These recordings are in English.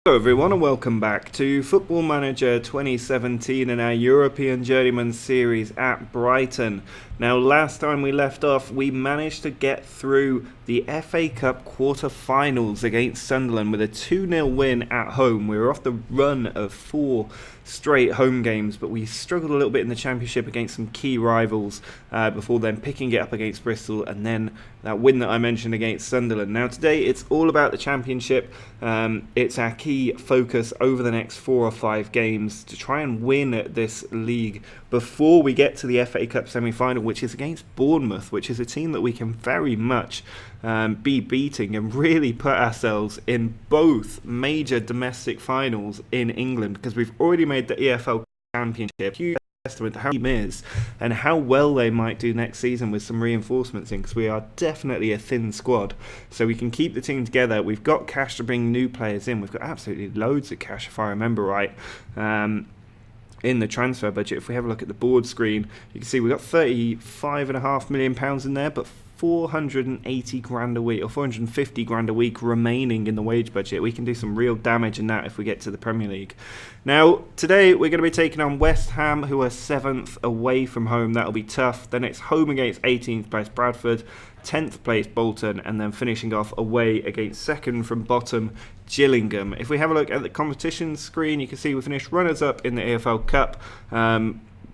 Hello everyone and welcome back to Football Manager 2017 and our European Journeyman series at Brighton. Now last time we left off we managed to get through the FA Cup quarter-finals against Sunderland with a 2-0 win at home. We were off the run of 4 straight home games, but we struggled a little bit in the Championship against some key rivals before then picking it up against Bristol and then that win that I mentioned against Sunderland. Now today it's all about the Championship. It's our key focus over the next 4 or 5 games to try and win this league before we get to the FA Cup semi-final, which is against Bournemouth, which is a team that we can very much be beating and really put ourselves in both major domestic finals in England, because we've already made the EFL Championship. Huge testament to how the team is and how well they might do next season with some reinforcements in, because we are definitely a thin squad, so we can keep the team together. We've got cash to bring new players in. We've got absolutely loads of cash, if I remember right, in the transfer budget. If we have a look at the board screen, you can see we've got £35.5 million in there, but 480 grand a week or 450 grand a week remaining in the wage budget. We can do some real damage in that if we get to the Premier League. Now today we're going to be taking on West Ham, who are 7th away from home. That'll be tough. Then it's home against 18th place Bradford, 10th place Bolton, and then finishing off away against second from bottom Gillingham. If we have a look at the competition screen, you can see we finished runners up in the EFL Cup.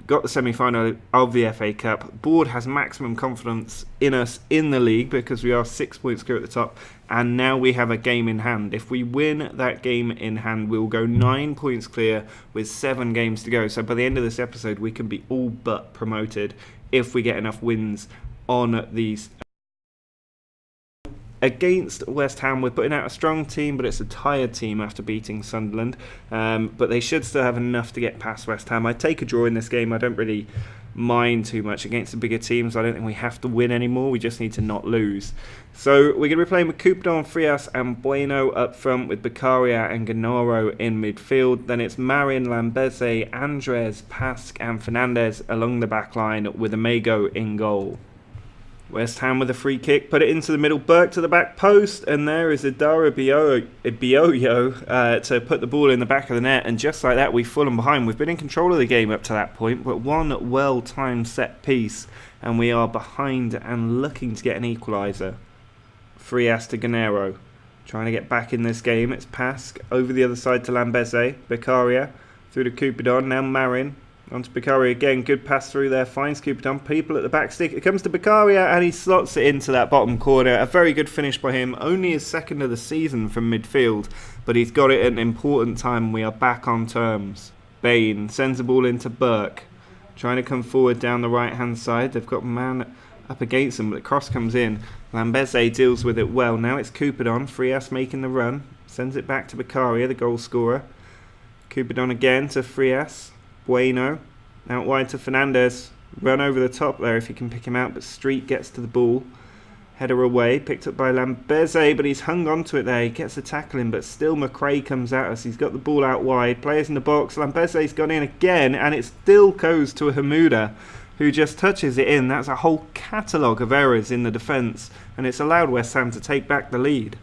Got the semi-final of the FA Cup. Board has maximum confidence in us in the league because we are 6 points clear at the top, and now we have a game in hand. If we win that game in hand, we will go 9 points clear with 7 games to go. So by the end of this episode, we can be all but promoted if we get enough wins on these. Against West Ham, we're putting out a strong team, but it's a tired team after beating Sunderland. But they should still have enough to get past West Ham. I'd take a draw in this game. I don't really mind too much against the bigger teams. I don't think we have to win anymore. We just need to not lose. So we're going to be playing with Coupadon, Frias and Bueno up front, with Beccaria and Gennaro in midfield. Then it's Marin, Lambeze, Andres, Pask and Fernandez along the back line, with Amago in goal. West Ham with a free kick, put it into the middle, Burke to the back post, and there is Idara Bioyo to put the ball in the back of the net, and just like that we've fallen behind. We've been in control of the game up to that point, but one well-timed set piece and we are behind and looking to get an equaliser. Frias to Gennaro, trying to get back in this game. It's Pask over the other side to Lambeze, Beccaria through to Coupadon, now Marin. On to Beccaria again, good pass through there, finds Coupadon, people at the back stick. It comes to Beccaria and he slots it into that bottom corner. A very good finish by him, only his second of the season from midfield, but he's got it at an important time. We are back on terms. Bain sends the ball into Burke, trying to come forward down the right hand side. They've got a man up against them, but the cross comes in. Lambeze deals with it well. Now it's Coupadon, Frias making the run, sends it back to Beccaria, the goal scorer. Coupadon again to Frias. Bueno, out wide to Fernandez, run over the top there if you can pick him out, but Street gets to the ball, header away, picked up by Lambeze, but he's hung on to it there. He gets the tackle in, but still McRae comes at us. He's got the ball out wide, players in the box, Lambeze's gone in again, and it still goes to a Hamuda, who just touches it in. That's a whole catalogue of errors in the defence, and it's allowed West Ham to take back the lead.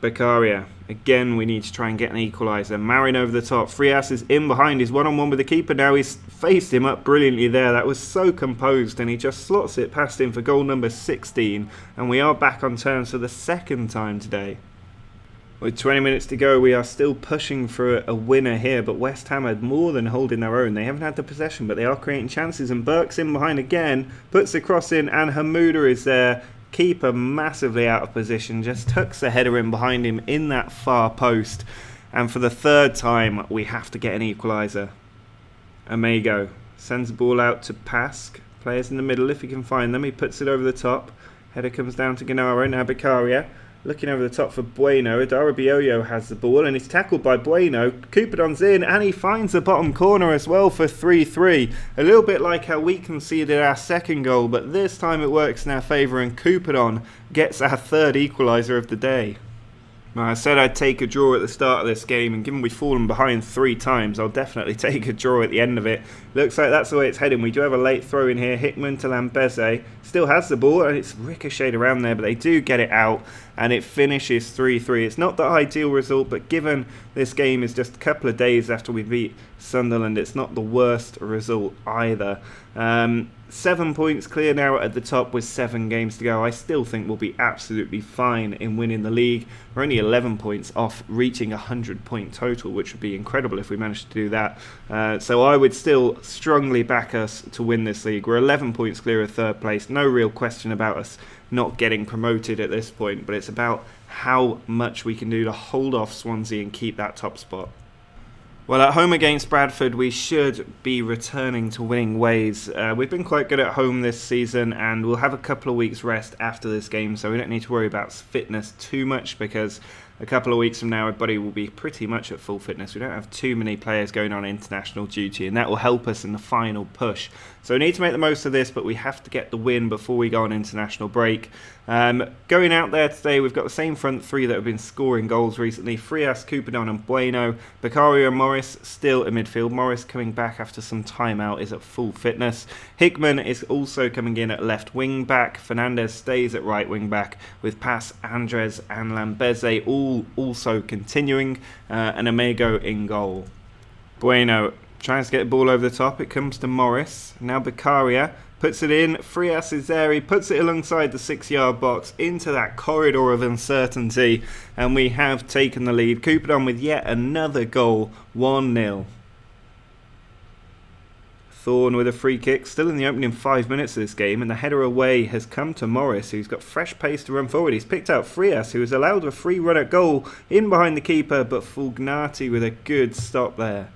Beccaria, again we need to try and get an equaliser. Marin over the top, Frias is in behind, he's one-on-one with the keeper now. He's faced him up brilliantly there. That was so composed, and he just slots it past him for goal number 16, and we are back on terms for the second time today. With 20 minutes to go, we are still pushing for a winner here, but West Ham are more than holding their own. They haven't had the possession, but they are creating chances, and Burke's in behind again, puts the cross in, and Hamuda is there. Keeper massively out of position, just tucks the header in behind him in that far post, and for the third time we have to get an equaliser. Amago sends the ball out to Pask, players in the middle if he can find them. He puts it over the top, header comes down to Gennaro. Now Beccaria looking over the top for Bueno. Idara Bioyo has the ball and he's tackled by Bueno. Coupadon's in and he finds the bottom corner as well for 3-3. A little bit like how we conceded our second goal, but this time it works in our favour and Coupadon gets our third equaliser of the day. Well, I said I'd take a draw at the start of this game, and given we've fallen behind 3 times, I'll definitely take a draw at the end of it. Looks like that's the way it's heading. We do have a late throw in here. Hickman to Lambeze. Still has the ball, and it's ricocheted around there, but they do get it out, and it finishes 3-3. It's not the ideal result, but given this game is just a couple of days after we beat Sunderland, it's not the worst result either. 7 points clear now at the top with 7 games to go. I still think we'll be absolutely fine in winning the league. We're only 11 points off reaching a 100-point total, which would be incredible if we managed to do that. So I would still strongly back us to win this league. We're 11 points clear of 3rd place. No real question about us not getting promoted at this point, but it's about how much we can do to hold off Swansea and keep that top spot. Well, at home against Bradford, we should be returning to winning ways. We've been quite good at home this season, and we'll have a couple of weeks rest after this game, so we don't need to worry about fitness too much, because a couple of weeks from now, everybody will be pretty much at full fitness. We don't have too many players going on international duty, and that will help us in the final push. So we need to make the most of this, but we have to get the win before we go on international break. Going out there today, we've got the same front 3 that have been scoring goals recently. Frias, Coupadon and Bueno. Beccaria and Morris still in midfield. Morris coming back after some time out is at full fitness. Hickman is also coming in at left wing back. Fernandez stays at right wing back, with Pass, Andres and Lambeze all also continuing, and Amigo in goal. Bueno tries to get the ball over the top. It comes to Morris. Now Beccaria puts it in. Frias is there. He puts it alongside the 6-yard box into that corridor of uncertainty, and we have taken the lead. Coupadon with yet another goal, 1-0. Thorne with a free kick, still in the opening 5 minutes of this game, and the header away has come to Morris, who's got fresh pace to run forward. He's picked out Frias, who was allowed a free run at goal in behind the keeper, but Fulgnati with a good stop there.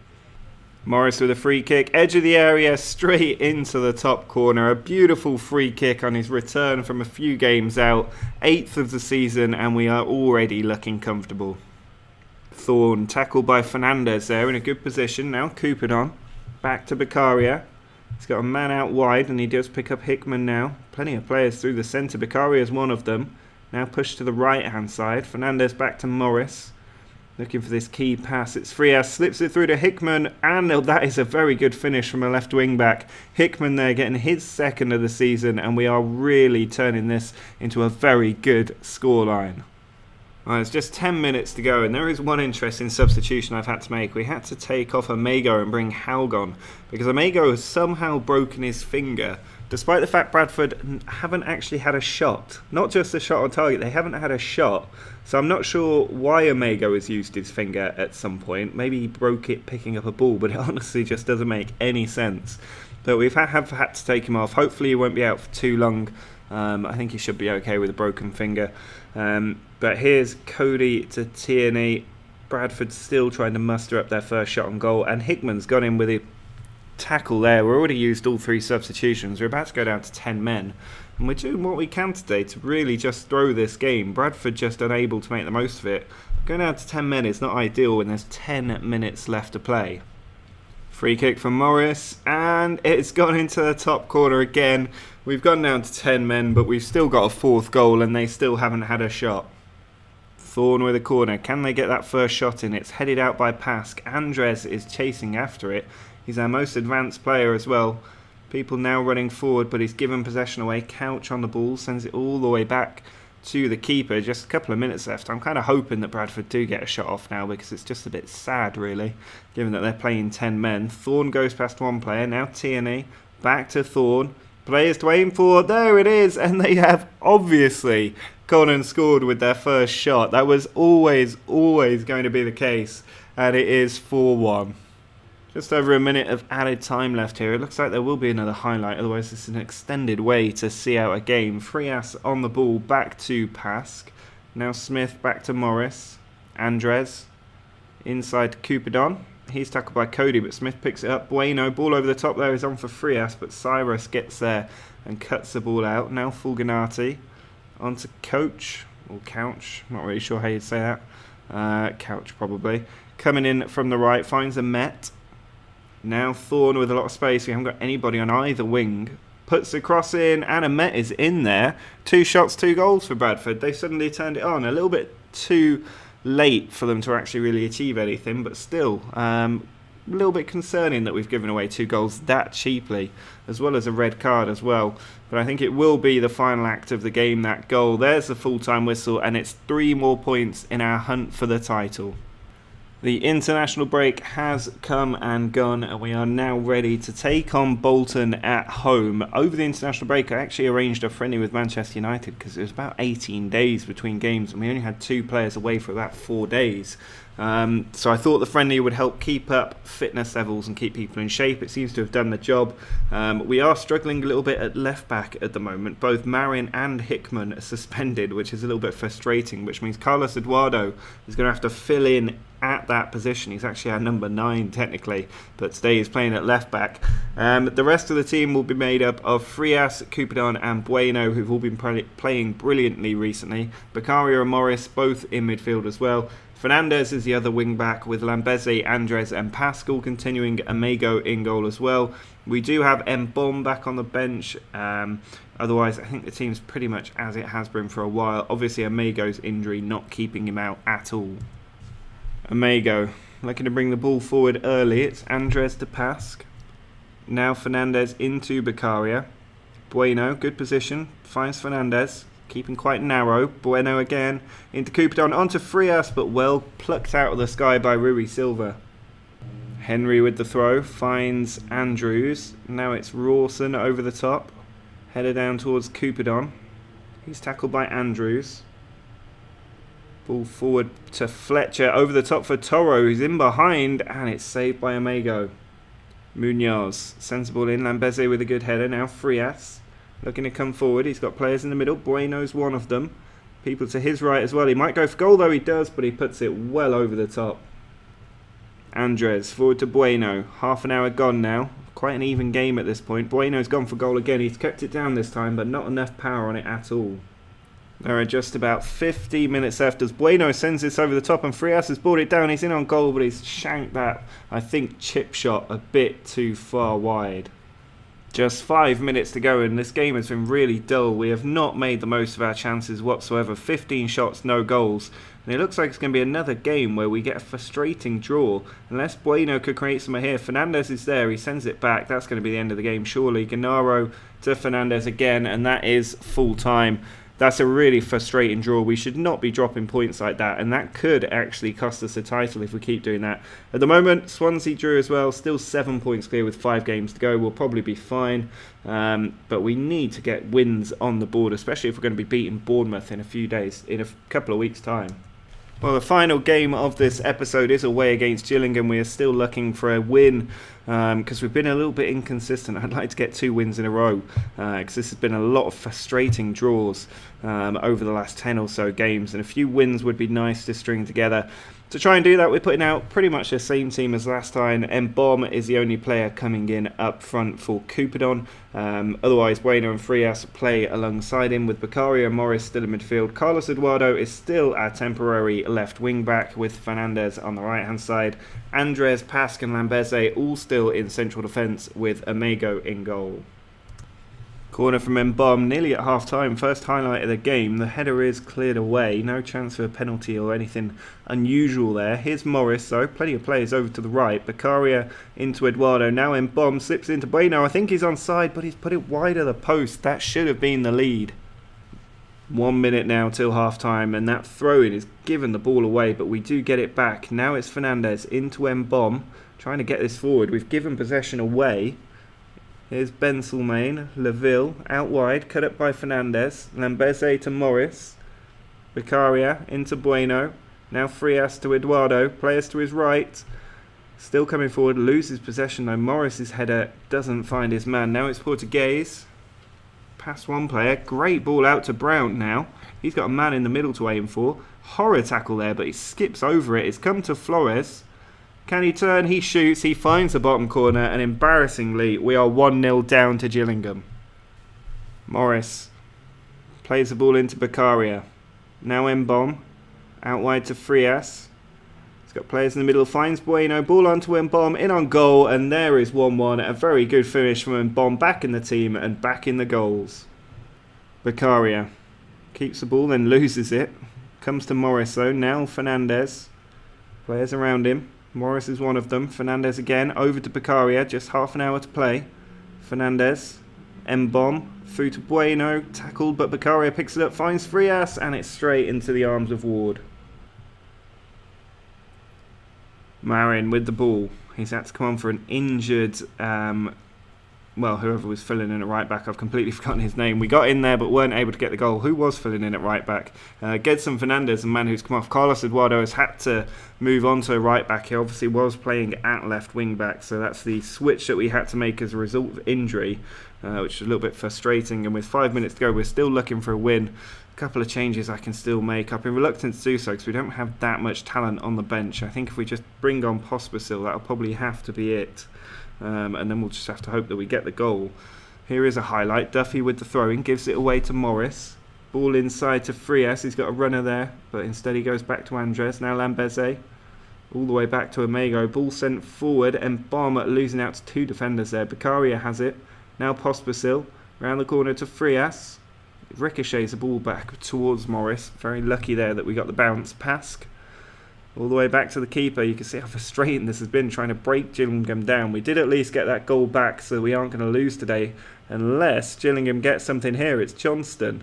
Morris with a free kick, edge of the area, straight into the top corner. A beautiful free kick on his return from a few games out. 8th of the season, and we are already looking comfortable. Thorne tackled by Fernandez there in a good position. Now Coupadon, back to Beccaria. He's got a man out wide, and he does pick up Hickman now. Plenty of players through the centre. Beccaria is one of them. Now pushed to the right hand side. Fernandez back to Morris. Looking for this key pass. It's Frias, slips it through to Hickman, and that is a very good finish from a left wing back. Hickman there getting his 2nd of the season, and we are really turning this into a very good scoreline. It's just 10 minutes to go, and there is one interesting substitution I've had to make. We had to take off Amigo and bring Halgon, because Amigo has somehow broken his finger, despite the fact Bradford haven't actually had a shot. Not just a shot on target, they haven't had a shot. So I'm not sure why Amigo has used his finger at some point. Maybe he broke it picking up a ball, but it honestly just doesn't make any sense. But we've have had to take him off. Hopefully he won't be out for too long. I think he should be okay with a broken finger. But here's Cody to Tierney. Bradford still trying to muster up their first shot on goal, and Hickman's gone in with a tackle there. We've already used all 3 substitutions. We're about to go down to 10 men, and we're doing what we can today to really just throw this game. Bradford just unable to make the most of it. Going down to 10 men is not ideal when there's 10 minutes left to play. Free kick from Morris, and it's gone into the top corner again. We've gone down to 10 men, but we've still got a 4th goal, and they still haven't had a shot. Thorne with a corner. Can they get that first shot in? It's headed out by Pask. Andres is chasing after it. He's our most advanced player as well. People now running forward, but he's given possession away. Couch on the ball, sends it all the way back to the keeper. Just a couple of minutes left. I'm kind of hoping that Bradford do get a shot off now, because it's just a bit sad, really, given that they're playing 10 men. Thorne goes past one player. Now Tierney. Back to Thorne. Players to aim for. There it is. And they have obviously gone and scored with their first shot. That was always going to be the case. And it is 4-1. Just over a minute of added time left here. It looks like there will be another highlight, otherwise this is an extended way to see out a game. Frias on the ball, back to Pask. Now Smith back to Morris. Andres inside to Coupadon. He's tackled by Cody, but Smith picks it up. Bueno, ball over the top there, is on for Frias, but Cyrus gets there and cuts the ball out. Now Fulgnati on to Coach, or Couch, not really sure how you'd say that. Couch probably. Coming in from the right, finds a Met. Now Thorne with a lot of space. We haven't got anybody on either wing. Puts the cross in, and a Met is in there. 2 shots, 2 goals for Bradford. They suddenly turned it on a little bit too late for them to actually really achieve anything, but still a little bit concerning that we've given away 2 goals that cheaply, as well as a red card as well. But I think it will be the final act of the game, that goal. There's the full-time whistle, and it's 3 more points in our hunt for the title. The international break has come and gone, and we are now ready to take on Bolton at home. Over the international break, I actually arranged a friendly with Manchester United because it was about 18 days between games, and we only had 2 players away for about 4 days. So I thought the friendly would help keep up fitness levels and keep people in shape. It seems to have done the job. We are struggling a little bit at left back at the moment. Both Marin and Hickman are suspended, which is a little bit frustrating, which means Carlos Eduardo is going to have to fill in at that position. He's actually our number 9 technically, but today he's playing at left back. The rest of the team will be made up of Frias, Coupedan and Bueno, who've all been playing brilliantly recently. Beccaria and Morris both in midfield as well. Fernandez is the other wing back, with Lambeze, Andres and Pascal continuing. Amego in goal as well. We do have Mbom back on the bench. Otherwise, I think the team's pretty much as it has been for a while. Obviously, Amego's injury not keeping him out at all. Amego looking to bring the ball forward early. It's Andres to Pasc. Now Fernandez into Beccaria. Bueno, good position, finds Fernandez, keeping quite narrow. Bueno again into Coupedan, onto Frias, but well plucked out of the sky by Rui Silva. Henry with the throw, finds Andrews. Now it's Rawson over the top, header down towards Coupedan. He's tackled by Andrews. Ball forward to Fletcher, over the top for Toro, who's in behind, and it's saved by Amego. Munoz sends the ball in. Lambeze with a good header. Now Frias looking to come forward. He's got players in the middle. Bueno's one of them. People to his right as well. He might go for goal, though he does, but he puts it well over the top. Andres forward to Bueno. Half an hour gone now. Quite an even game at this point. Bueno's gone for goal again. He's kept it down this time, but not enough power on it at all. There are just about 50 minutes left as Bueno sends this over the top, and Frias has brought it down. He's in on goal, but he's shanked that, I think, chip shot a bit too far wide. Just 5 minutes to go, and this game has been really dull. We have not made the most of our chances whatsoever. 15 shots, no goals. And it looks like it's going to be another game where we get a frustrating draw. Unless Bueno could create some here. Fernandez is there. He sends it back. That's going to be the end of the game, surely. Gennaro to Fernandez again, and that is full time. That's a really frustrating draw. We should not be dropping points like that, and that could actually cost us the title if we keep doing that. At the moment, Swansea drew as well, still 7 points clear with 5 games to go. We'll probably be fine, but we need to get wins on the board, especially if we're going to be beating Bournemouth in a couple of weeks' time. Well, the final game of this episode is away against Gillingham. We are still looking for a win because we've been a little bit inconsistent. I'd like to get 2 wins in a row because this has been a lot of frustrating draws over the last 10 or so games, and a few wins would be nice to string together. To try and do that, we're putting out pretty much the same team as last time. Mbom is the only player coming in up front for Coupedan. Otherwise, Bueno and Frias play alongside him, with Beccaria and Morris still in midfield. Carlos Eduardo is still our temporary left wing back, with Fernandez on the right hand side. Andres, Pasc and Lambeze all still in central defence, with Amego in goal. Corner from Mbom, nearly at half time. First highlight of the game. The header is cleared away. No chance for a penalty or anything unusual there. Here's Morris, though. Plenty of players over to the right. Beccaria into Eduardo. Now Mbom slips into Bueno. I think he's onside, but he's put it wide of the post. That should have been the lead. 1 minute now till half time, and that throw-in is given the ball away, but we do get it back. Now it's Fernandez into Mbom, trying to get this forward. We've given possession away. Here's Benselmain, Leville, out wide, cut up by Fernandez. Lambeze to Morris. Beccaria into Bueno. Now Frias to Eduardo. Players to his right. Still coming forward, loses possession though. Morris's header doesn't find his man. Now it's Portuguese. Past one player. Great ball out to Brown now. He's got a man in the middle to aim for. Horror tackle there, but he skips over it. It's come to Flores. Can he turn? He shoots. He finds the bottom corner, and embarrassingly, we are 1-0 down to Gillingham. Morris plays the ball into Beccaria. Now Mbom, out wide to Frias. He's got players in the middle, finds Bueno, ball onto Mbom, in on goal, and there is 1-1. A very good finish from Mbom, back in the team and back in the goals. Beccaria keeps the ball, then loses it. Comes to Morris though, now Fernandez. Players around him. Morris is one of them. Fernandez again, over to Beccaria, just half an hour to play. Fernandez, M-bomb, through to Bueno, tackled, but Beccaria picks it up, finds Frias, and it's straight into the arms of Ward. Marin with the ball. He's had to come on for an injured, whoever was filling in at right back. I've completely forgotten his name. We got in there but weren't able to get the goal. Who was filling in at right back? Gedson Fernandez, the man who's come off. Carlos Eduardo has had to move on to right back. He obviously was playing at left wing back, so that's the switch that we had to make as a result of injury, which is a little bit frustrating. And with 5 minutes to go, we're still looking for a win. Couple of changes I can still make. I've been reluctant to do so because we don't have that much talent on the bench. I think if we just bring on Pospisil, that'll probably have to be it, and then we'll just have to hope that we get the goal. Here is a highlight. Duffy with the throw-in, gives it away to Morris. Ball inside to Frias. He's got a runner there, but instead he goes back to Andres. Now Lambeze all the way back to Omego. Ball sent forward, and Bomb losing out to two defenders there. Beccaria has it. Now Pospisil round the corner to Frias. Ricochets the ball back towards Morris. Very lucky there that we got the bounce. Pask all the way back to the keeper. You can see how frustrating this has been trying to break Gillingham down. We did at least get that goal back, so we aren't going to lose today unless Gillingham gets something here. It's Johnston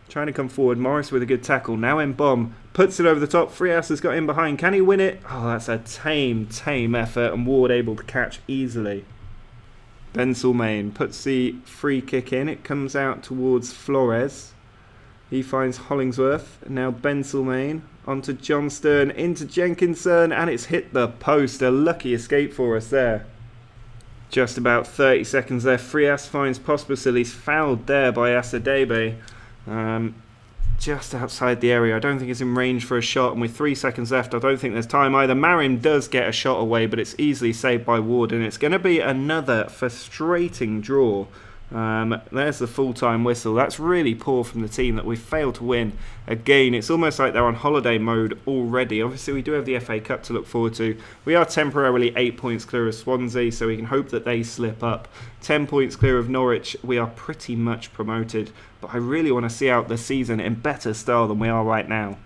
trying to come forward. Morris with a good tackle. Now Mbom puts it over the top. Frias has got in behind. Can he win it? Oh, that's a tame effort, and Ward able to catch easily. Ben Sulmain puts the free kick in. It comes out towards Flores. He finds Hollingsworth. Now Ben Sulmain onto Johnston, into Jenkinson, and it's hit the post. A lucky escape for us there. Just about 30 seconds there. Frias finds Pospisil. He's fouled there by Asadebe. Just outside the area. I don't think it's in range for a shot, and with 3 seconds left I don't think there's time either. Marin does get a shot away, but it's easily saved by Ward, and it's going to be another frustrating draw. There's the full-time whistle. That's really poor from the team that we failed to win. Again, it's almost like they're on holiday mode already. Obviously we do have the FA Cup to look forward to. We are temporarily 8 points clear of Swansea, so we can hope that they slip up. 10 points clear of Norwich. We are pretty much promoted, but I really want to see out the season in better style than we are right now.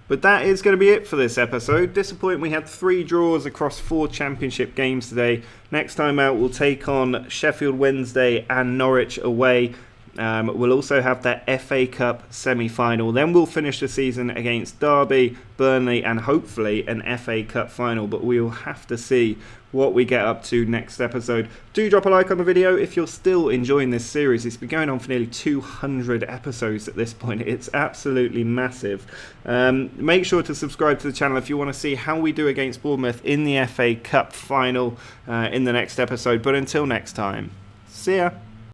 But that is going to be it for this episode. Disappointing we had 3 draws across 4 championship games today. Next time out we'll take on Sheffield Wednesday and Norwich away. We'll also have that FA Cup semi-final. Then we'll finish the season against Derby, Burnley, and hopefully an FA Cup final. But we'll have to see what we get up to next episode. Do drop a like on the video if you're still enjoying this series. It's been going on for nearly 200 episodes at this point. It's absolutely massive. Make sure to subscribe to the channel if you want to see how we do against Bournemouth in the FA Cup final in the next episode. But until next time, see ya.